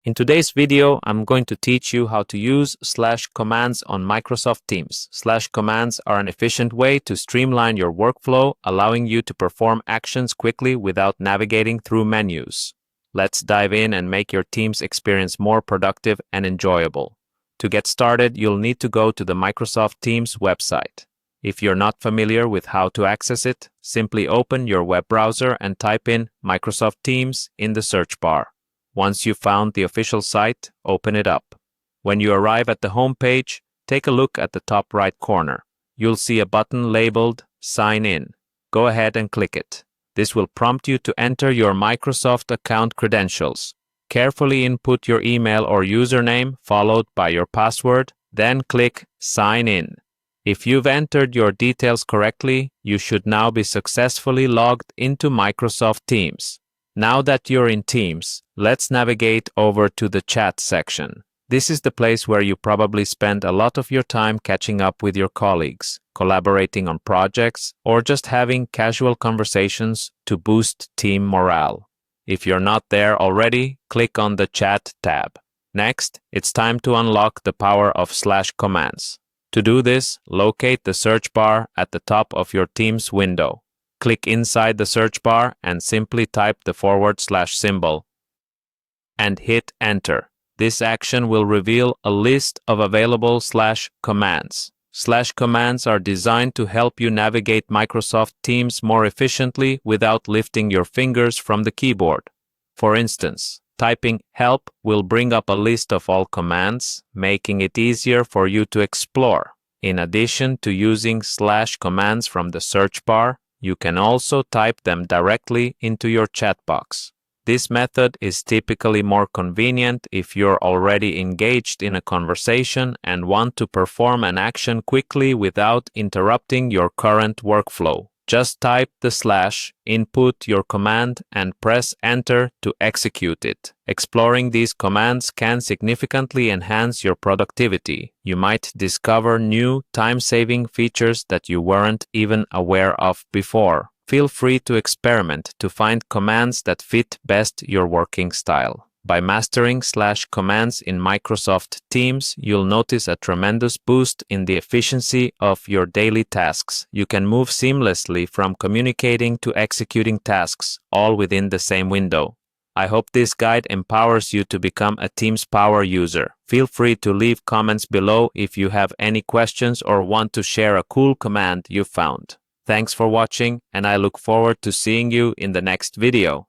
In today's video, I'm going to teach you how to use /commands on Microsoft Teams. /commands are an efficient way to streamline your workflow, allowing you to perform actions quickly without navigating through menus. Let's dive in and make your Teams experience more productive and enjoyable. To get started, you'll need to go to the Microsoft Teams website. If you're not familiar with how to access it, simply open your web browser and type in Microsoft Teams in the search bar. Once you've found the official site, open it up. When you arrive at the home page, take a look at the top right corner. You'll see a button labeled Sign In. Go ahead and click it. This will prompt you to enter your Microsoft account credentials. Carefully input your email or username followed by your password, then click Sign In. If you've entered your details correctly, you should now be successfully logged into Microsoft Teams. Now that you're in Teams, let's navigate over to the chat section. This is the place where you probably spend a lot of your time catching up with your colleagues, collaborating on projects, or just having casual conversations to boost team morale. If you're not there already, click on the Chat tab. Next, it's time to unlock the power of /commands. To do this, locate the search bar at the top of your Teams window. Click inside the search bar and simply type the / symbol and hit Enter. This action will reveal a list of available /commands. /commands are designed to help you navigate Microsoft Teams more efficiently without lifting your fingers from the keyboard. For instance, typing Help will bring up a list of all commands, making it easier for you to explore. In addition to using /commands from the search bar, you can also type them directly into your chat box. This method is typically more convenient if you're already engaged in a conversation and want to perform an action quickly without interrupting your current workflow. Just type the /, input your command, and press Enter to execute it. Exploring these commands can significantly enhance your productivity. You might discover new, time-saving features that you weren't even aware of before. Feel free to experiment to find commands that fit best your working style. By mastering /commands in Microsoft Teams, you'll notice a tremendous boost in the efficiency of your daily tasks. You can move seamlessly from communicating to executing tasks, all within the same window. I hope this guide empowers you to become a Teams power user. Feel free to leave comments below if you have any questions or want to share a cool command you found. Thanks for watching, and I look forward to seeing you in the next video.